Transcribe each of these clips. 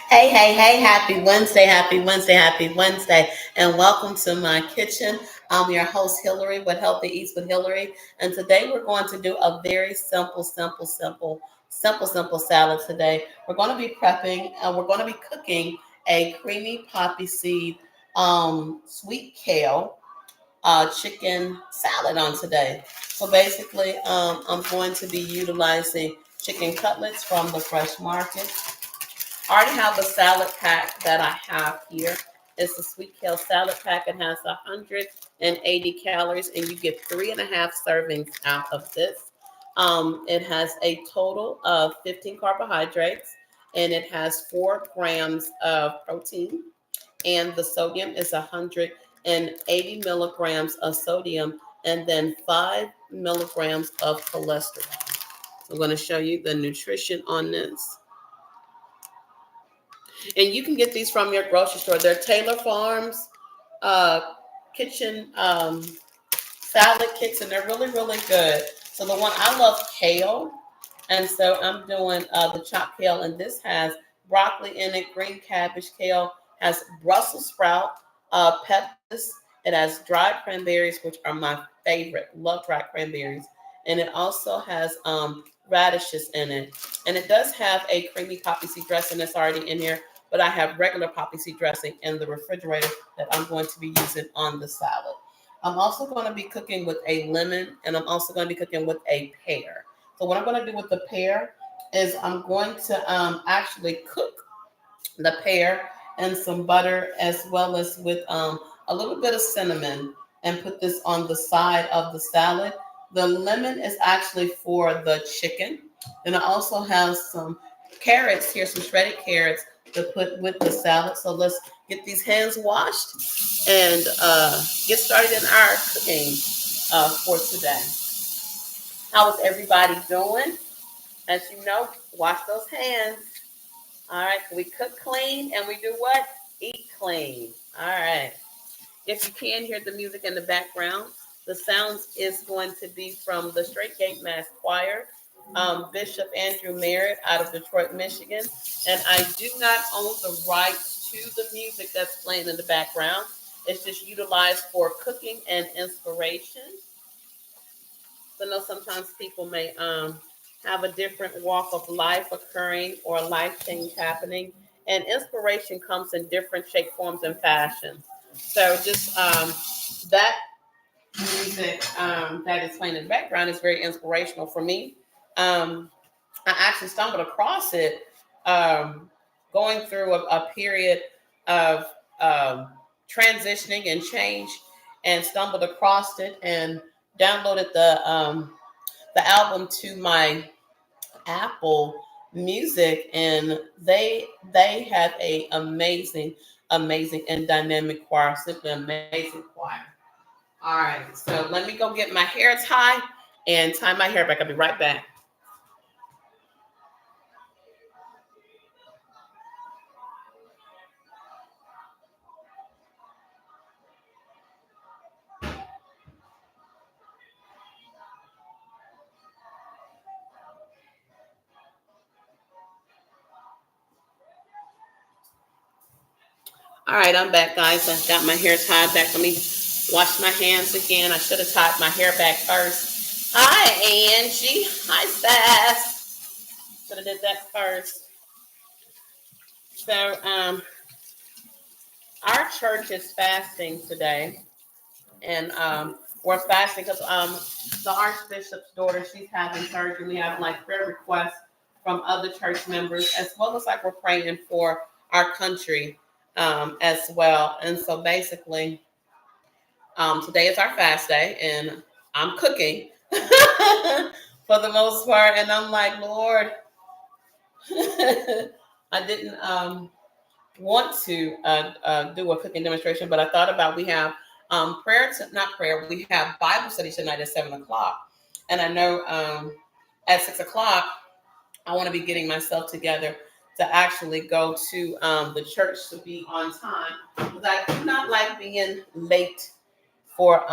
Hey, hey, hey, happy Wednesday, happy Wednesday, happy Wednesday, and welcome to my kitchen. I'm your host, Hillary, with Healthy Eats with Hillary. And today we're going to do a very simple salad today. We're going to be prepping, and we're going to be cooking a creamy poppy seed, sweet kale chicken salad on today. So basically, I'm going to be utilizing chicken cutlets from the fresh market. I already have the salad pack that I have here. It's a sweet kale salad pack. It has 180 calories, and you get 3.5 servings out of this. It has a total of 15 carbohydrates, and it has 4 grams of protein, and the sodium is 180 milligrams of sodium, and then 5 milligrams of cholesterol. So I'm going to show you the nutrition on this. And you can get these from your grocery store. They're Taylor Farms uh, kitchen salad kits, and they're really good. So the one I love kale, and so I'm doing the chopped kale, and this has broccoli in it, green cabbage, kale, has Brussels sprout, peppers. It has dried cranberries, which are my favorite. Love dried cranberries, and it also has radishes in it, and it does have a creamy poppy seed dressing that's already in here. But I have regular poppy seed dressing in the refrigerator that I'm going to be using on the salad. I'm also going to be cooking with a lemon, and I'm also going to be cooking with a pear. So what I'm going to do with the pear is I'm going to actually cook the pear and some butter, as well as with a little bit of cinnamon, and put this on the side of the salad. The lemon is actually for the chicken. And I also have some carrots here, some shredded carrots to put with the salad. So let's get these hands washed and get started in our cooking for today. How is everybody doing? As you know, wash those hands. All right, we cook clean and we do what? Eat clean. All right. If you can hear the music in the background, the sounds is going to be from the Straight Gate Mass Choir, Bishop Andrew Merritt out of Detroit, Michigan. And I do not own the rights to the music that's playing in the background. It's just utilized for cooking and inspiration. So I know sometimes people may have a different walk of life occurring or life change happening, and inspiration comes in different shape, forms, and fashions. So just that music that is playing in the background is very inspirational for me. Um, I actually stumbled across it um, going through a period of um, transitioning and change, and stumbled across it and downloaded the album to my Apple Music, and they have a amazing and dynamic choir, simply amazing choir. All right, so let me go get my hair tied and tie my hair back. I'll be right back. All right, I'm back, guys. I got my hair tied back. Let me wash my hands again. I should have tied my hair back first. Hi, Angie. Hi, Sass. Should have did that first. So, our church is fasting today, and we're fasting because the Archbishop's daughter, she's having surgery. We have like prayer requests from other church members, as well as like we're praying for our country as well. And so basically, today is our fast day, and I'm cooking for the most part. And I'm like, Lord, I didn't want to do a cooking demonstration, but I thought about we have prayer, not prayer, we have Bible study tonight at 7 o'clock. And I know at 6 o'clock, I want to be getting myself together to actually go to the church to be on time, because I do not like being late for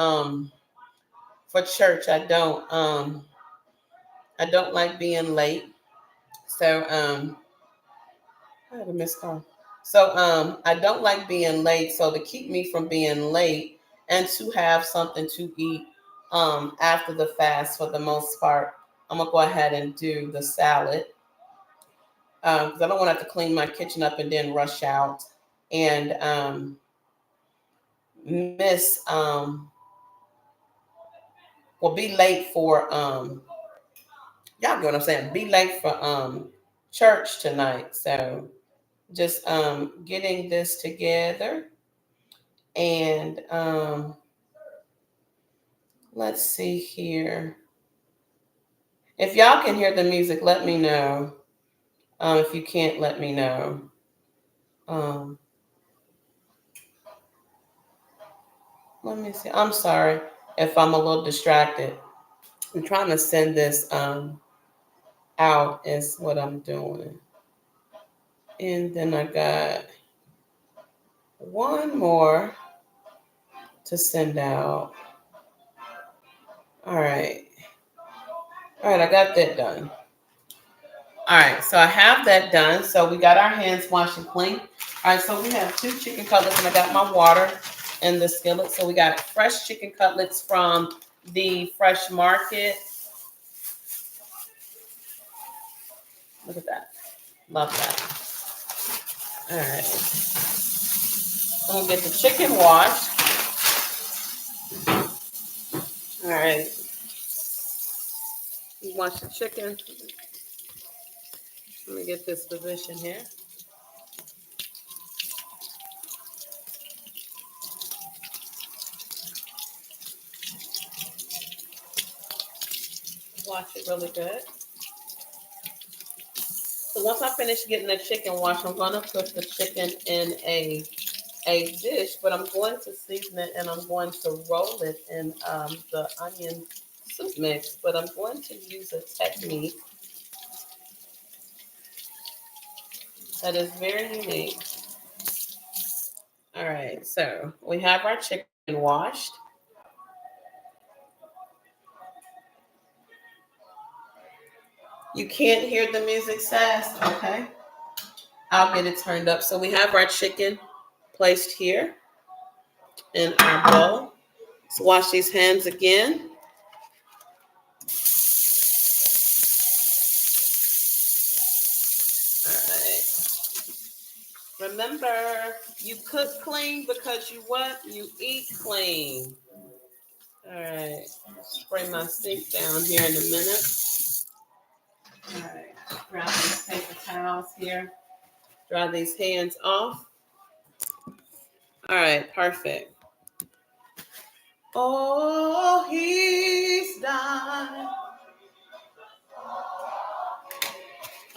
church. I don't like being late. So I had a missed call. So I don't like being late. So to keep me from being late and to have something to eat after the fast for the most part, I'm gonna go ahead and do the salad because I don't want to have to clean my kitchen up and then rush out and miss well be late for y'all get what I'm saying, be late for church tonight. So just getting this together and let's see here. If y'all can hear the music, let me know. If you can't, let me know. Um, let me see. I'm sorry if I'm a little distracted. I'm trying to send this out is what I'm doing. And then I got one more to send out. All right. All right, I got that done. All right, so I have that done. So we got our hands washed and clean. All right, so we have 2 chicken cutlets, and I got my water in the skillet. So we got fresh chicken cutlets from the fresh market. Look at that. Love that. All right. I'm going to get the chicken washed. All right. You wash the chicken. Let me get this position here. Wash it really good. So once I finish getting the chicken washed, I'm going to put the chicken in a dish, but I'm going to season it and I'm going to roll it in the onion soup mix. But I'm going to use a technique that is very unique. All right, so we have our chicken washed. You can't hear the music, Sass? Okay. I'll get it turned up. So we have our chicken placed here in our bowl. Let's wash these hands again. All right. Remember, you cook clean because you what? You eat clean. All right. Spray my sink down here in a minute. All right. Grab these paper towels here. Dry these hands off. All right. Perfect. Oh, he's died.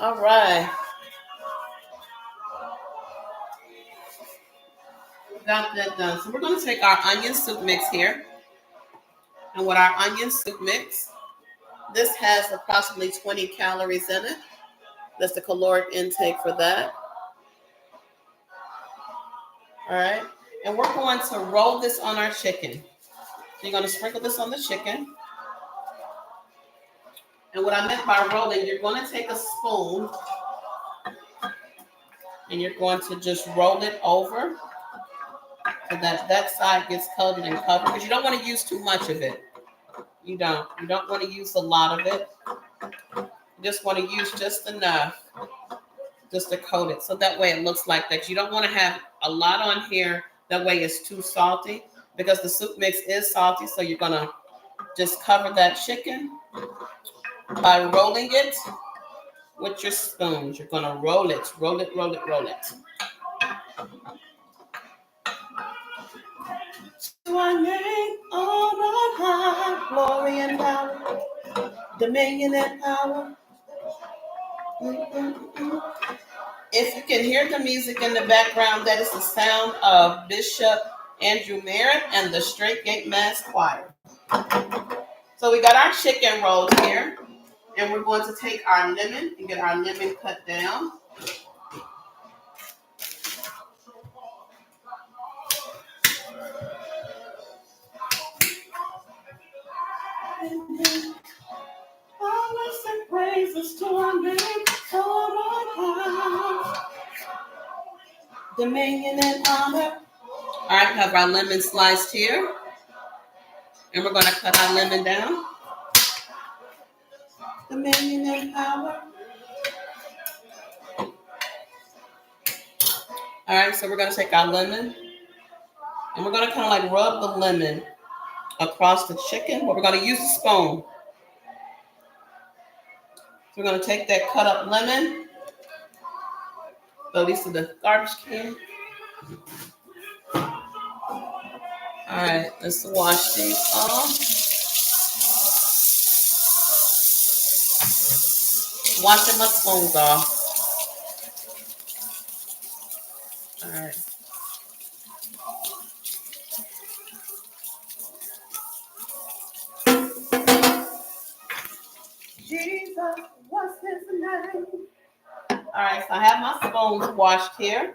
All right. Got that done. So we're going to take our onion soup mix here. And with our onion soup mix, this has approximately 20 calories in it. That's the caloric intake for that. All right. And we're going to roll this on our chicken. So you're going to sprinkle this on the chicken. And what I meant by rolling, you're going to take a spoon and you're going to just roll it over so that that side gets coated and covered. Because you don't want to use too much of it. You don't. You don't want to use a lot of it. You just want to use just enough just to coat it. So that way it looks like that. You don't want to have a lot on here. That way it's too salty because the soup mix is salty. So you're going to just cover that chicken by rolling it with your spoons. You're going to roll it, roll it, roll it, roll it. To our name on high, glory and power, dominion and power. Mm-mm-mm. If you can hear the music in the background, that is the sound of Bishop Andrew Merritt and the Straight Gate Mass Choir. So we got our chicken rolls here, and we're going to take our lemon and get our lemon cut down. Always sing praises to our name, Lord on high. dominion and honor. All right, we have our lemon sliced here. And we're going to cut our lemon down. Dominion and power. All right, so we're going to take our lemon. And we're going to kind of like rub the lemon across the chicken. But we're going to use a spoon. So we're going to take that cut up lemon. Throw these to the garbage can. All right, let's wash these off. Washing my spoons off. All right. Jesus, what's his name? All right, so I have my spoons washed here.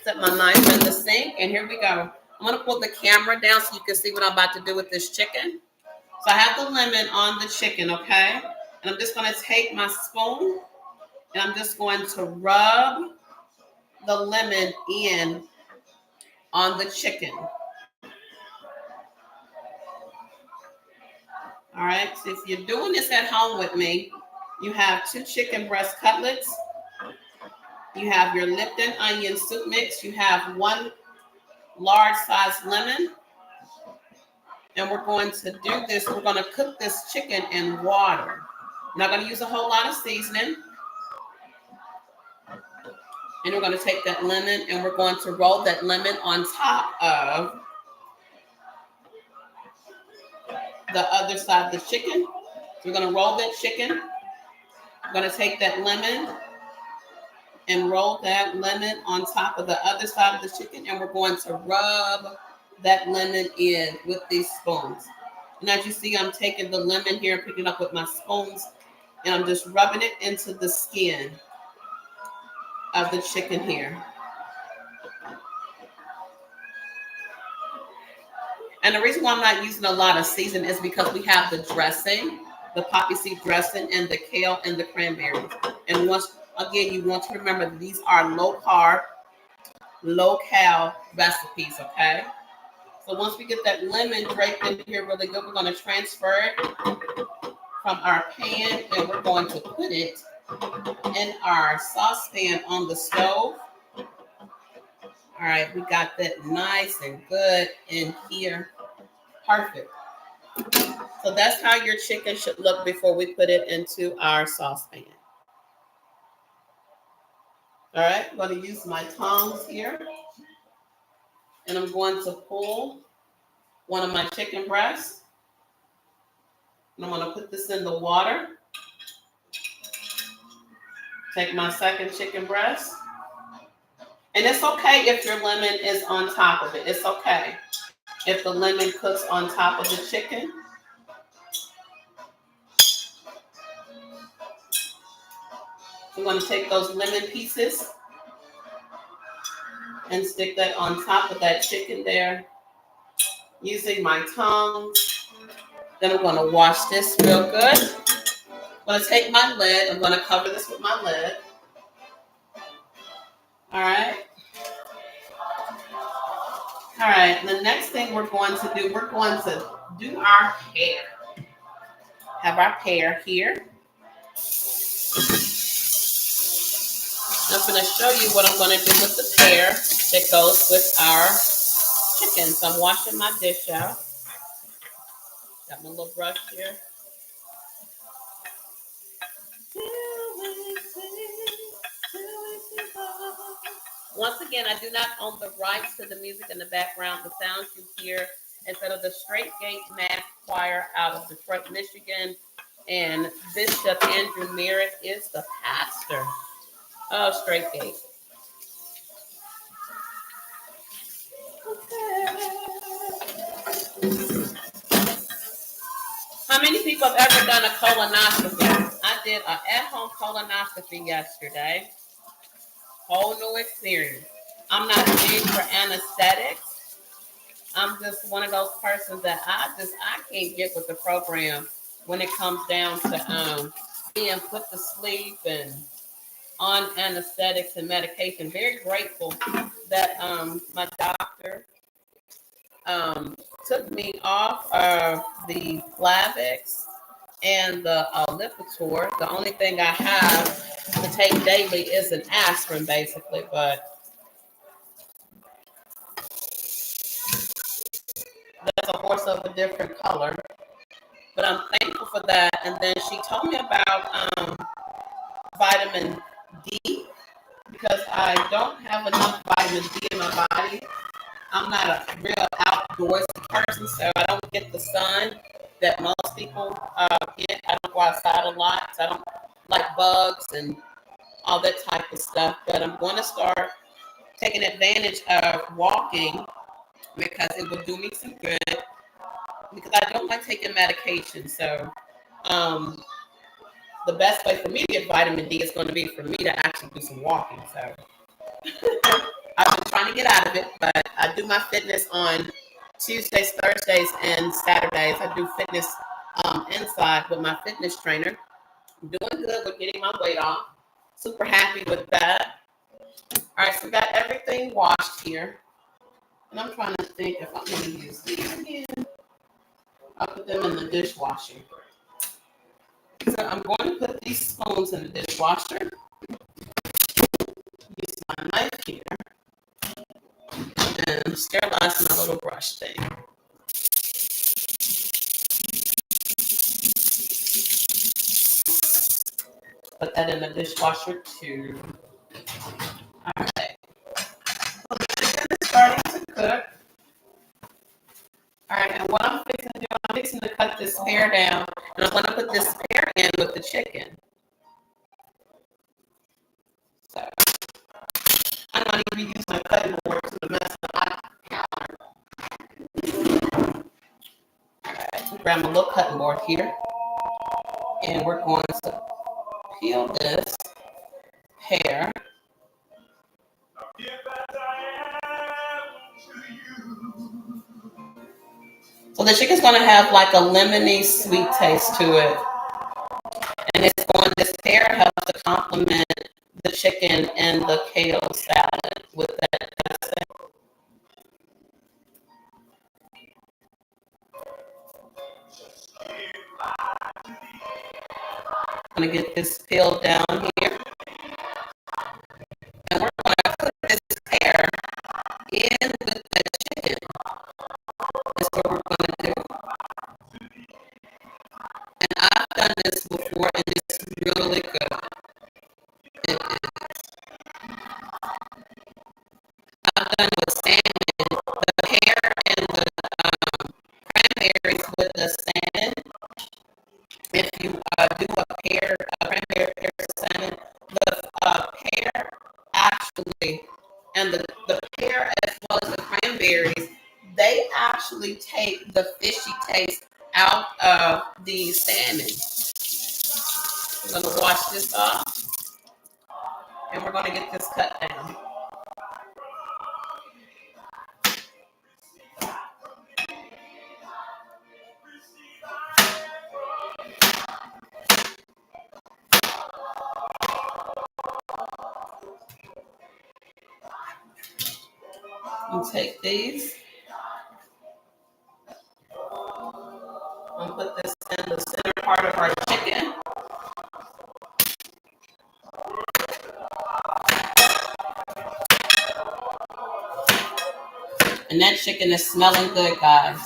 Set my knife in the sink, and here we go. I'm going to put the camera down so you can see what I'm about to do with this chicken. So I have the lemon on the chicken, okay? And I'm just going to take my spoon, and I'm just going to rub the lemon in on the chicken. All right, so if you're doing this at home with me, you have 2 chicken breast cutlets. You have your Lipton onion soup mix. You have 1 large size lemon. And we're going to do this. We're going to cook this chicken in water. I'm not going to use a whole lot of seasoning. And we're going to take that lemon and we're going to roll that lemon on top of the other side of the chicken. So we're going to roll that chicken. We're going to take that lemon and roll that lemon on top of the other side of the chicken. And we're going to rub that lemon in with these spoons. And as you see, I'm taking the lemon here and picking it up with my spoons. And I'm just rubbing it into the skin of the chicken here. And the reason why I'm not using a lot of seasoning is because we have the dressing, the poppy seed dressing, and the kale and the cranberries. And once again, you want to remember that these are low carb, low cal recipes, okay? So once we get that lemon draped in here really good, we're going to transfer it from our pan and we're going to put it in our saucepan on the stove. All right, we got that nice and good in here. Perfect. So that's how your chicken should look before we put it into our saucepan. All right, I'm going to use my tongs here. And I'm going to pull one of my chicken breasts. And I'm going to put this in the water. Take my second chicken breast. And it's okay if your lemon is on top of it. It's okay if the lemon cooks on top of the chicken. I'm going to take those lemon pieces and stick that on top of that chicken there using my tongs. Then I'm going to wash this real good. I'm going to take my lid. I'm going to cover this with my lid. All right. All right. The next thing we're going to do our pear. Have our pear here. I'm going to show you what I'm going to do with the pear that goes with our chicken. So I'm washing my dish out. Got my little brush here. Once again, I do not own the rights to the music in the background. The sounds you hear instead of the Straight Gate Mass Choir out of Detroit, Michigan. And Bishop Andrew Merritt is the pastor of Straight Gate. How many people have ever done a colonoscopy? I did an at-home colonoscopy yesterday. Whole new experience. I'm not big for anesthetics. I'm just one of those persons that I can't get with the program when it comes down to being put to sleep and on anesthetics and medication. Very grateful that my doctor took me off of the Plavix and the Lipitor. The only thing I have to take daily is an aspirin, basically, but that's a horse of a different color. But I'm thankful for that. And then she told me about vitamin D because I don't have enough vitamin D in my body. I'm not a real outdoorsy person, so I don't get the sun that most people get. I don't go outside a lot, so I don't like bugs and all that type of stuff. But I'm going to start taking advantage of walking because it will do me some good. Because I don't like taking medication, so the best way for me to get vitamin D is going to be for me to actually do some walking. So I've been trying to get out of it, but I do my fitness on Tuesdays, Thursdays, and Saturdays. I do fitness inside with my fitness trainer. I'm doing good with getting my weight off. Super happy with that. All right, so we got everything washed here. And I'm trying to think if I'm going to use these again. I'll put them in the dishwasher. So I'm going to put these spoons in the dishwasher. Use my knife here. And sterilize my little brush thing. Put that in the dishwasher too. All right. So the chicken is starting to cook. All right, and what I'm fixing to do, I'm fixing to cut this pear down, and I'm going to put this pear in with the chicken. So I'm not even using my cutting board to mess up my counter. All right, grab my little cutting board here, and we're going to peel this pear. So the chicken's going to have like a lemony sweet taste to it. And this pear helps to complement the chicken and the kale salad with that dressing. I'm going to get this peeled down here. And we're going to put this pear in with the chicken. That's what we're going to do. And I've done this before, and it's really good. It is. I've done it with salmon, the pear and the cranberries with the salmon. If you do a pear, cranberry pear salmon, the pear actually, and the pear as well as the cranberries, they actually take the fishy taste out of the salmon. We're going to wash this off, and we're going to get this cut down. You take these and put this in the center part of our chicken. And that chicken is smelling good, guys.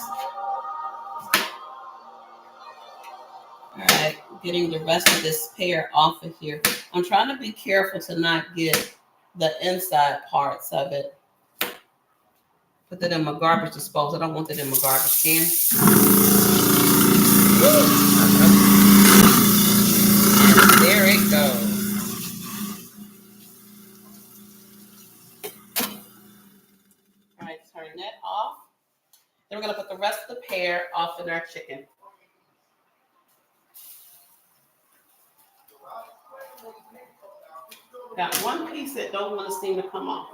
All right, getting the rest of this pear off of here. I'm trying to be careful to not get the inside parts of it. Put that in my garbage disposal. I don't want that in my garbage can. And there it goes. All right, turn that off. Then we're going to put the rest of the pear off in our chicken. Got one piece that don't want to seem to come off.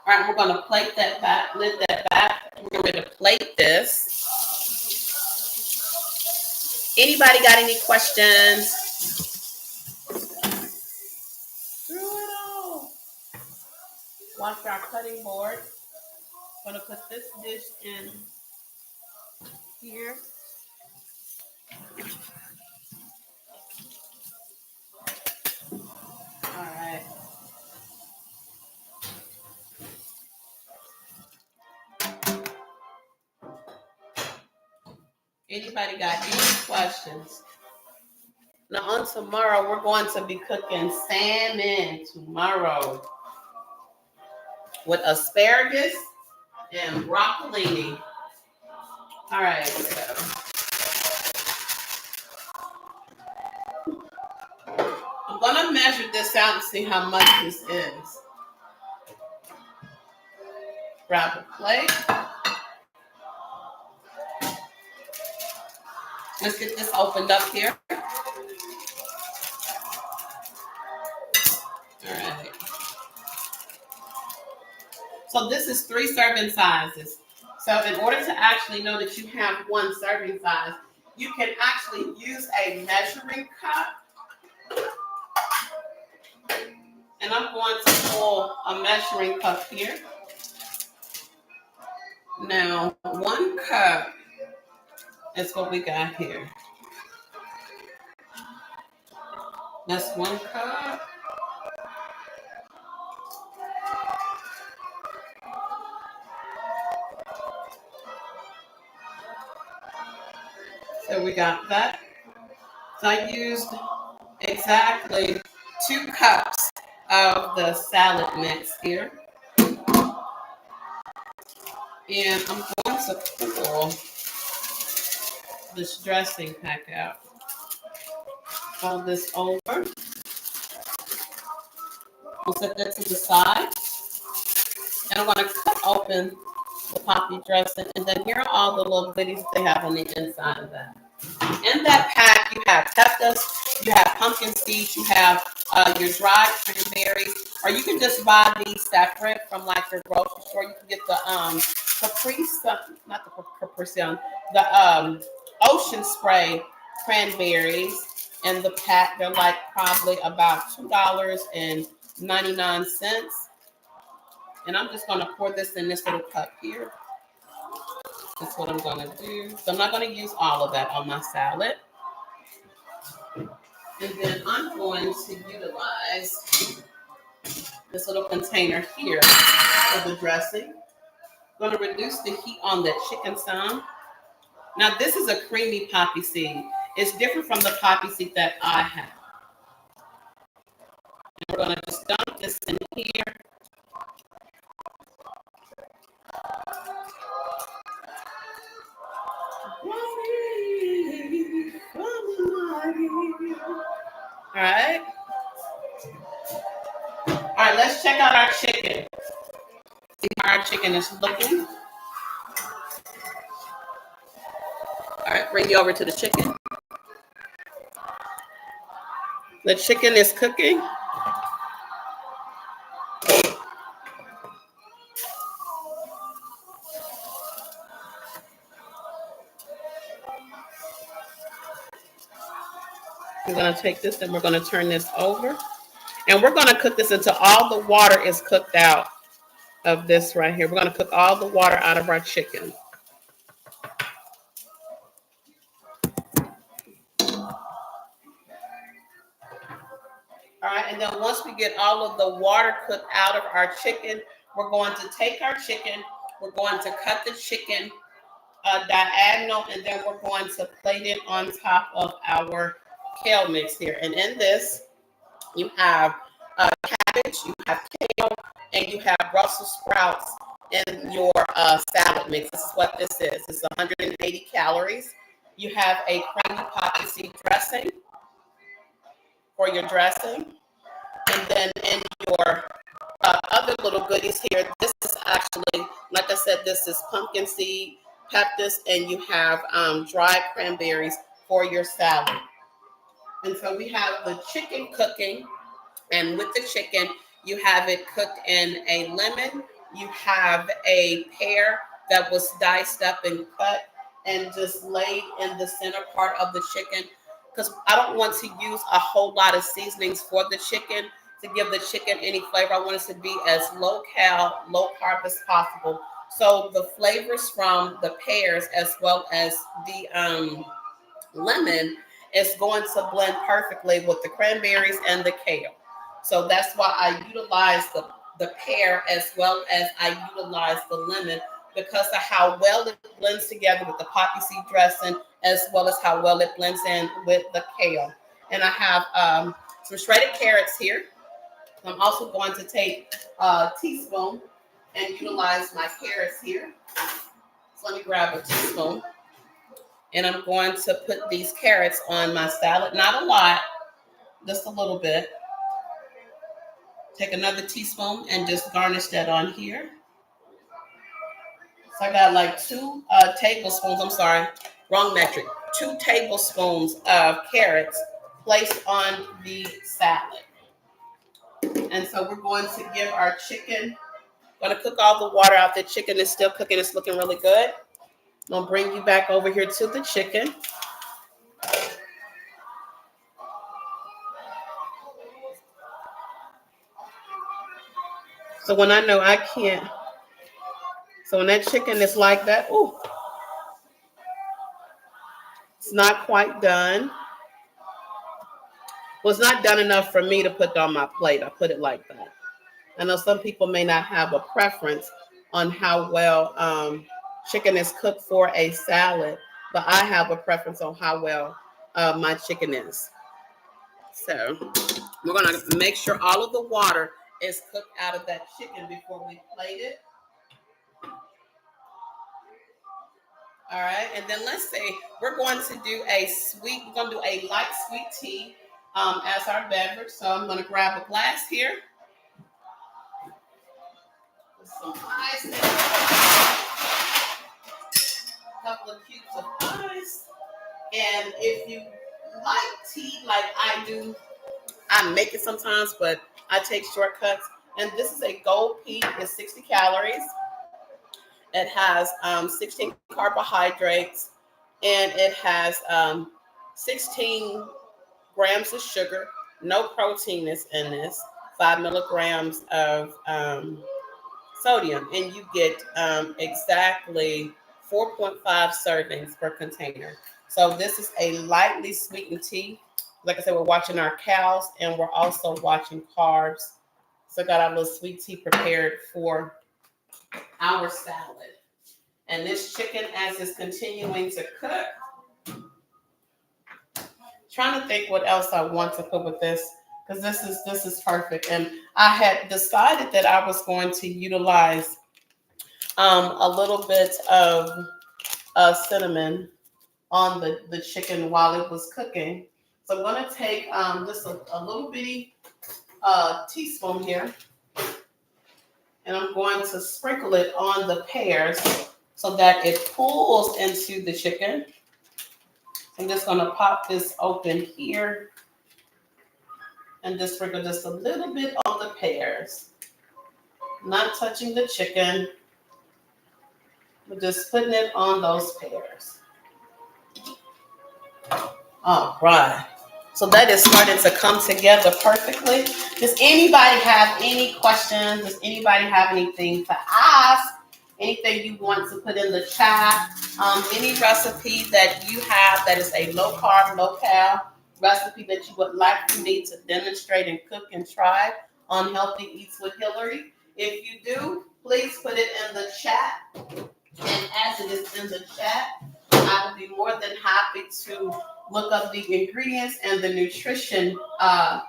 All right, we're going to plate that back, lid that back. We're going to plate this. Anybody got any questions? Wash our cutting board. I'm going to put this dish in here. All right. Anybody got any questions? Now on tomorrow, we're going to be cooking salmon tomorrow with asparagus and broccolini. All right, so I'm gonna measure this out and see how much this is. Grab a plate. Let's get this opened up here. All right. So this is 3 serving sizes. So in order to actually know that you have 1 serving size, you can actually use a measuring cup. And I'm going to pull a measuring cup here. Now, 1 cup is what we got here. That's 1 cup. So we got that. So I used exactly 2 cups of the salad mix here. And I'm going to pull this dressing pack out. Fold this over. We'll set that to the side. And I'm going to cut open the poppy dressing. And then here are all the little goodies they have on the inside of that. In that pack, you have peppers, you have pumpkin seeds, you have your dried cranberries, or you can just buy these separate from like your grocery store. You can get the the ocean spray cranberries in the pack. They're like probably about $2.99. And I'm just going to pour this in this little cup here. That's what I'm going to do. So I'm not going to use all of that on my salad. And then I'm going to utilize this little container here for the dressing. I'm going to reduce the heat on the chicken some. Now this is a creamy poppy seed. It's different from the poppy seed that I have. And we're going to just dump this in here. All right. All right, let's check out our chicken. See how our chicken is looking. All right, bring you over to the chicken. The chicken is cooking. We're going to take this and we're going to turn this over. And we're going to cook this until all the water is cooked out of this right here. We're going to cook all the water out of our chicken. All right, and then once we get all of the water cooked out of our chicken, we're going to take our chicken, we're going to cut the chicken diagonal, and then we're going to plate it on top of our kale mix here. And in this, you have cabbage, you have kale, and you have Brussels sprouts in your salad mix. This is what this is. It's 180 calories. You have a creamy poppy seed dressing for your dressing. And then in your other little goodies here, this is actually, like I said, this is pumpkin seed, peppers, and you have dried cranberries for your salad. And so we have the chicken cooking, and with the chicken, you have it cooked in a lemon. You have a pear that was diced up and cut and just laid in the center part of the chicken, because I don't want to use a whole lot of seasonings for the chicken. to give the chicken any flavor. I want it to be as low cal, low carb as possible. So the flavors from the pears as well as the lemon is going to blend perfectly with the cranberries and the kale. So that's why I utilize the pear as well as I utilize the lemon, because of how well it blends together with the poppy seed dressing as well as how well it blends in with the kale. And I have some shredded carrots here. I'm also going to take a teaspoon and utilize my carrots here. So let me grab a teaspoon. And I'm going to put these carrots on my salad. Not a lot, just a little bit. Take another teaspoon and just garnish that on here. So I got like 2 tablespoons, I'm sorry, wrong metric. 2 tablespoons of carrots placed on the salad. And so we're going to give our chicken, going to cook all the water out. The chicken is still cooking. It's looking really good. I'm going to bring you back over here to the chicken. So when I know I can't, so when that chicken is like that, ooh, it's not quite done. Well, it's not done enough for me to put on my plate. I put it like that. I know some people may not have a preference on how well chicken is cooked for a salad, but I have a preference on how well my chicken is. So we're going to make sure all of the water is cooked out of that chicken before we plate it. All right, and then let's say we're going to do we're going to do a light sweet tea as our beverage. So I'm going to grab a glass here. With some ice, a couple of cubes of ice. And if you like tea like I do, I make it sometimes, but I take shortcuts. And this is a gold peak. It's 60 calories. It has 16 carbohydrates, and it has 16 grams of sugar. No protein is in this. 5 milligrams of sodium, and you get exactly 4.5 servings per container. So this is a lightly sweetened tea. Like I said, we're watching our cows, and we're also watching carbs. So got our little sweet tea prepared for our salad. And this chicken, as it's continuing to cook, trying to think what else I want to put with this, because this is perfect. And I had decided that I was going to utilize a little bit of cinnamon on the chicken while it was cooking. So I'm going to take just a little bitty teaspoon here, and I'm going to sprinkle it on the pears so that it pulls into the chicken. I'm just going to pop this open here and just sprinkle just a little bit on the pears. Not touching the chicken, but just putting it on those pears. All right. So that is starting to come together perfectly. Does anybody have any questions? Does anybody have anything to ask? Anything you want to put in the chat? Any recipe that you have that is a low carb, low cal recipe that you would like for me to demonstrate and cook and try on Healthy Eats with Hillary? If you do, please put it in the chat. And as it is in the chat, I will be more than happy to look up the ingredients and the nutrition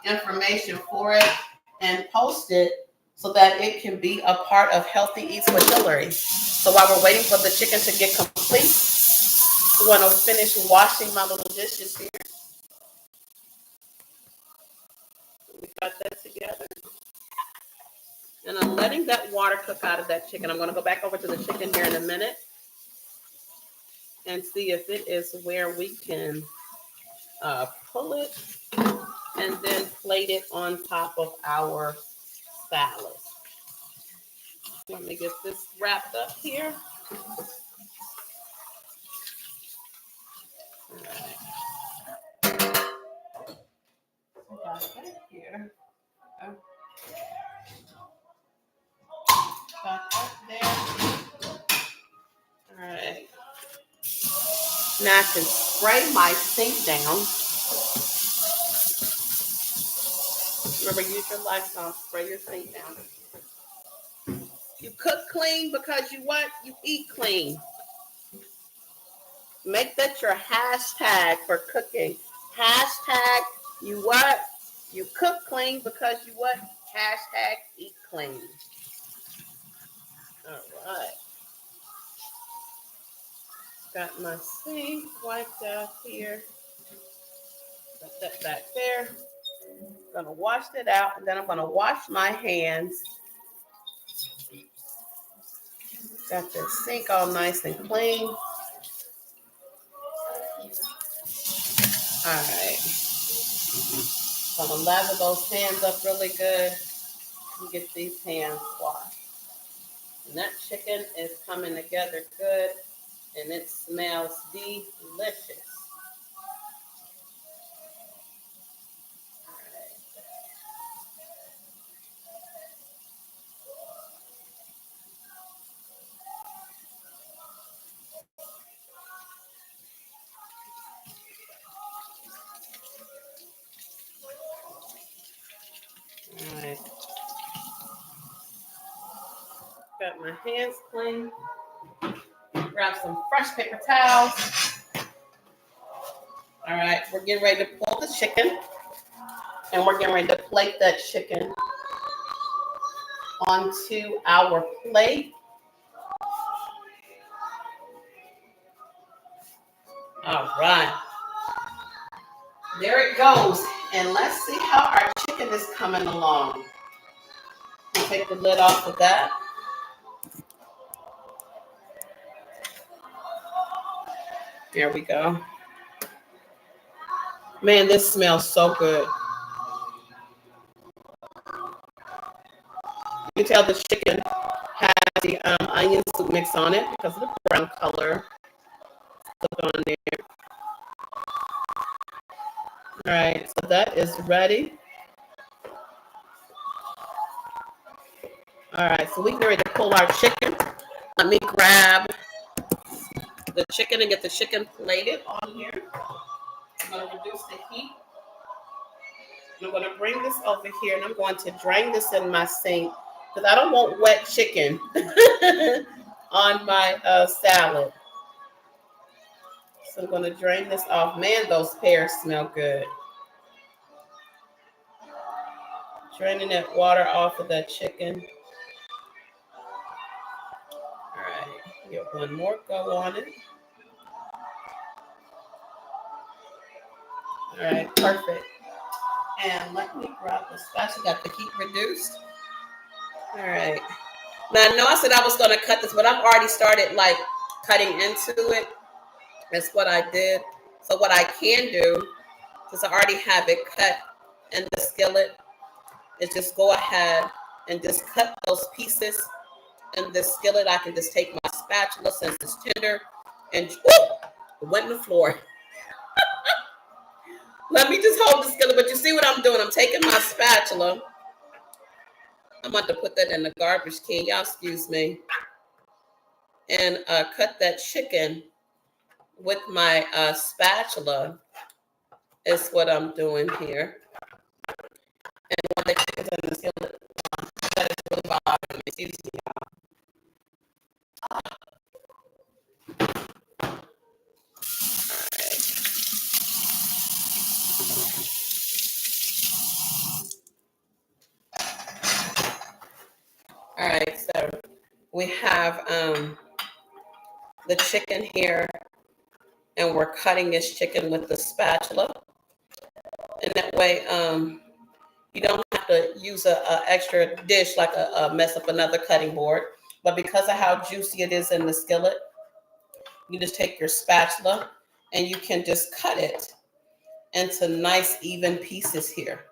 information for it and post it so that it can be a part of Healthy Eats with Hillary. So while we're waiting for the chicken to get complete, we're going to finish washing my little dishes here. We got that together. And I'm letting that water cook out of that chicken. I'm going to go back over to the chicken here in a minute and see if it is where we can pull it and then plate it on top of our salad. Let me get this wrapped up here. All right. Got that here. go. Got that there. All right. Now I can spray my sink down. Remember, use your Lysol. Spray your sink down. You cook clean because you what? You eat clean. Make that your hashtag for cooking. Hashtag you what? You cook clean because you what? Hashtag eat clean. All right. Got my sink wiped out here. Got that back there. I'm gonna wash it out, and then I'm gonna wash my hands. Got the sink all nice and clean. All right. I'm gonna lather those hands up really good and get these hands washed. And that chicken is coming together good, and it smells delicious. All right. Got my hands clean. Grab some fresh paper towels. All right, we're getting ready to pull the chicken, and we're getting ready to plate that chicken onto our plate. All right. There it goes. And let's see how our chicken is coming along. We'll take the lid off of that. There we go. Man, this smells so good. You can tell the chicken has the onion soup mix on it because of the brown color on there. All right, so that is ready. All right, so we can get ready to pull our chicken. Let me grab the chicken and get the chicken plated on here. I'm going to reduce the heat. I'm going to bring this over here, and I'm going to drain this in my sink because I don't want wet chicken on my salad. So I'm going to drain this off. Man, those pears smell good. Draining that water off of that chicken. All right, get one more go on it. All right, perfect. And let me grab the spatula. Got the heat reduced. All right. Now I know I said I was going to cut this, but I've already started like cutting into it. That's what I did. So what I can do, since I already have it cut in the skillet, is just go ahead and just cut those pieces in the skillet. I can just take my spatula since it's tender and it went on the floor. Let me just hold the skillet, but you see what I'm doing? I'm taking my spatula. I'm about to put that in the garbage can. Y'all excuse me. And cut that chicken with my spatula is what I'm doing here. And when the chicken's in the skillet, that is really bothering me. Excuse me, y'all. All right, so we have the chicken here, and we're cutting this chicken with the spatula. And that way, you don't have to use an extra dish like a mess up another cutting board. But because of how juicy it is in the skillet, you just take your spatula and you can just cut it into nice even pieces here.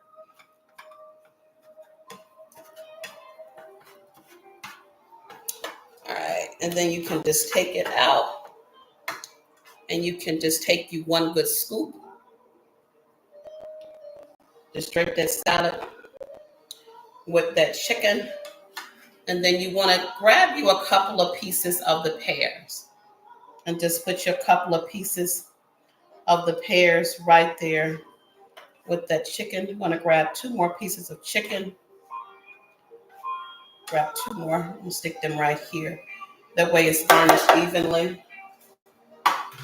All right, and then you can just take it out, and you can just take you one good scoop. Just drape that salad with that chicken. And then you want to grab you a couple of pieces of the pears and just put your couple of pieces of the pears right there with that chicken. You want to grab 2 more pieces of chicken. Grab 2 more and stick them right here. That way it's garnished evenly.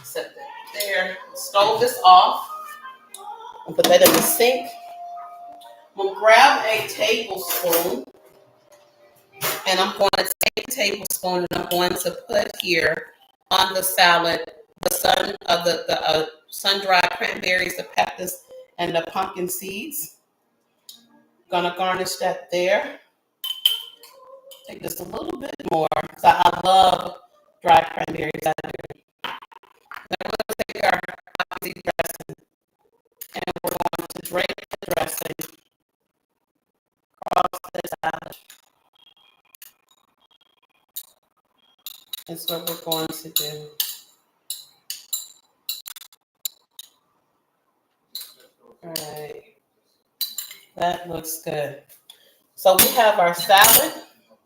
Set that there. Stove is off. I'll put that in the sink. I'm going to grab a tablespoon, and I'm going to take a tablespoon and I'm going to put here on the salad the sun-dried cranberries, the peppers, and the pumpkin seeds. Gonna garnish that there. Take just a little bit more because I love dried cranberries. I do. Then we're going to take our pumpkin seed dressing and we're going to drape the dressing across the salad. That's what we're going to do. All right. That looks good. So we have our salad.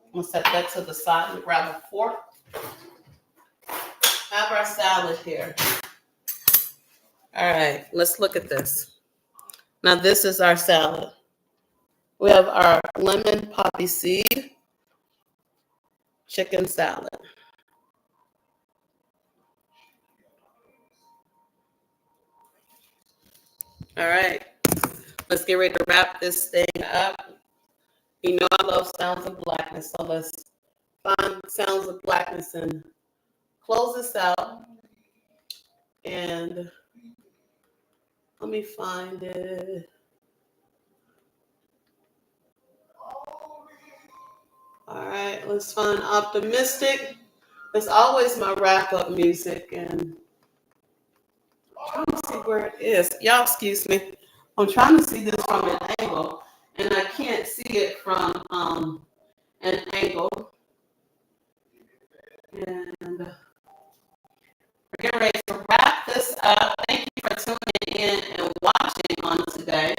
I'm going to set that to the side and grab a fork. Have our salad here. All right, let's look at this. Now this is our salad. We have our lemon poppy seed chicken salad. All right, let's get ready to wrap this thing up. You know I love Sounds of Blackness, so let's find Sounds of Blackness and close this out. And let me find it. All right, let's find Optimistic. It's always my wrap-up music, and I'm trying to see where it is. Y'all, excuse me. I'm trying to see this from an angle, and I can't see it from an angle. And we're getting ready to wrap this up. Thank you for tuning in and watching on today.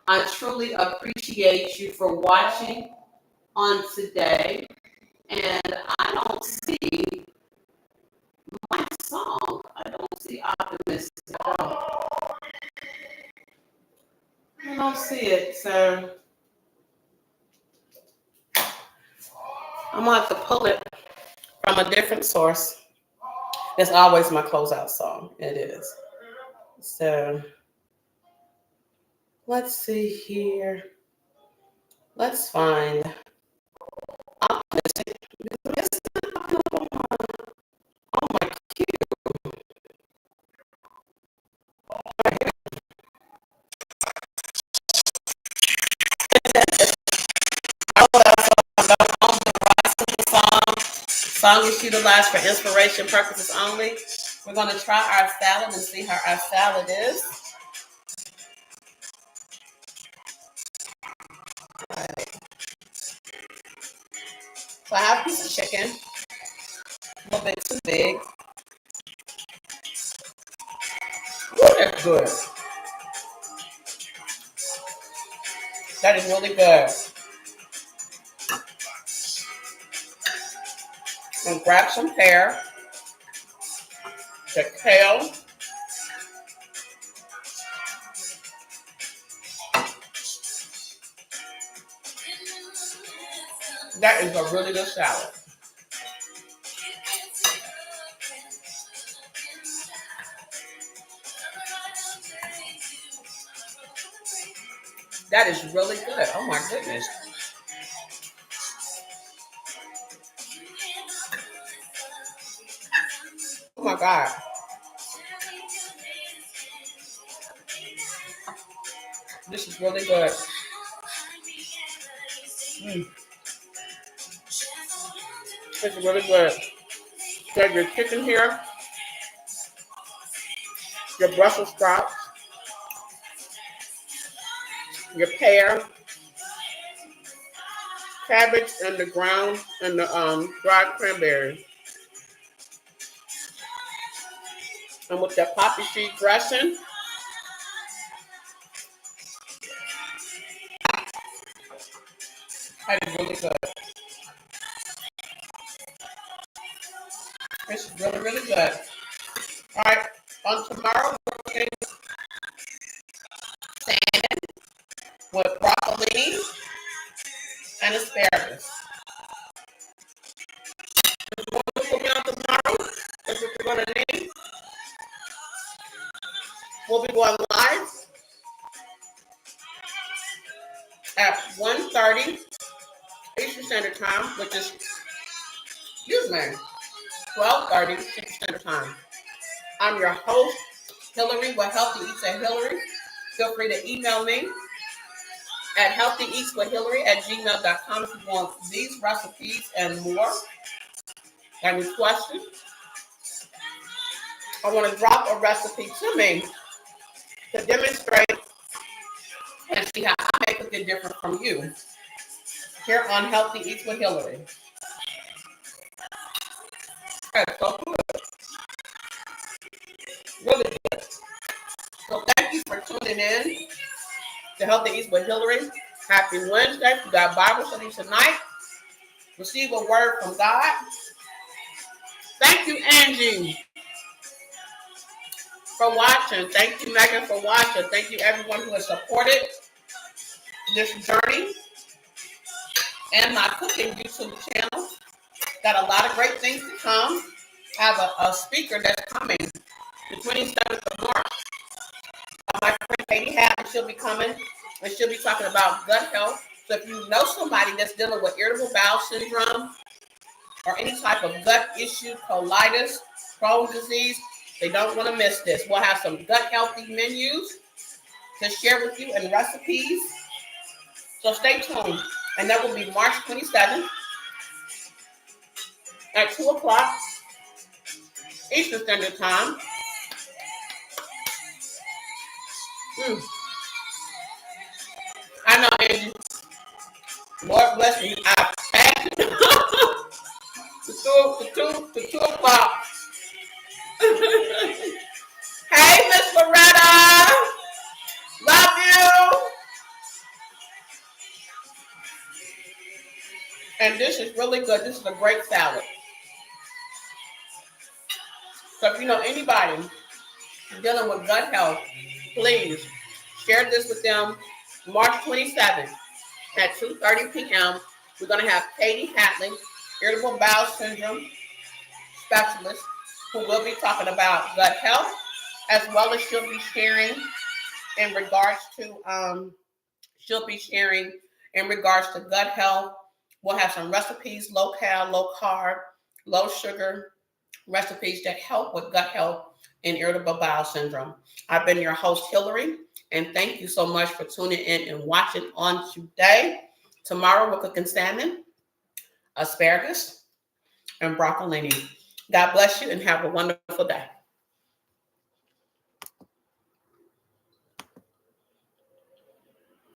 I truly appreciate you for watching on today. And I don't see my song. I don't see Optimistic at all. I don't see it, so I'm going to have to pull it from a different source. It's always my closeout song. It is. So let's see here. Let's find Optimistic. Oh my cue. Song is utilized for inspiration purposes only. We're going to try our salad and see how our salad is. All right. So I have a piece of chicken, a little bit too big. Ooh, that's good. That is really good. And grab some pear, the kale, that is a really good salad. That is really good. Oh my goodness. Oh my God. This is really good. This is really good. You have your chicken here, your Brussels sprouts, your pear, cabbage, and the ground and the dried cranberry. And with that poppy seed dressing, That is really good. This is really, really good. All right, on tomorrow, we're cooking salmon with broccoli and asparagus. What we're cooking on tomorrow is what you're going to need. We'll be going live at 1:30 Eastern Standard Time, which is, excuse me, 12:30 Eastern Standard Time. I'm your host, Hillary with Healthy Eats at Hillary. Feel free to email me at healthyeatswithhillary@gmail.com if you want these recipes and more. Any questions? I want to drop a recipe to me to demonstrate and see how I make it different from you here on Healthy Eats with Hillary. Okay, so good. Really good. So thank you for tuning in to Healthy Eats with Hillary. Happy Wednesday. We got Bible study tonight. Receive a word from God. Thank you, Angie, for watching. Thank you, Megan, for watching. Thank you, everyone who has supported this journey and my cooking YouTube channel. Got a lot of great things to come. I have a speaker that's coming the 27th of March. My friend Katie Hatton, she'll be coming, and she'll be talking about gut health. So if you know somebody that's dealing with irritable bowel syndrome or any type of gut issue, colitis, Crohn's disease, they don't want to miss this. We'll have some gut healthy menus to share with you and recipes. So stay tuned. And that will be March 27th at 2 o'clock Eastern Standard Time. I know, Angie. Lord bless me. I passed to 2 o'clock. Hey, Miss Loretta. Love you. And this is really good. This is a great salad. So if you know anybody dealing with gut health, please share this with them. March 27th at 2:30 p.m. We're going to have Katie Hatley, irritable bowel syndrome specialist, who will be talking about gut health, as well as she'll be sharing in regards to gut health. We'll have some recipes, low cal, low carb, low sugar recipes that help with gut health and irritable bowel syndrome. I've been your host, Hillary, and thank you so much for tuning in and watching on today. Tomorrow we're cooking salmon, asparagus, and broccolini. God bless you and have a wonderful day.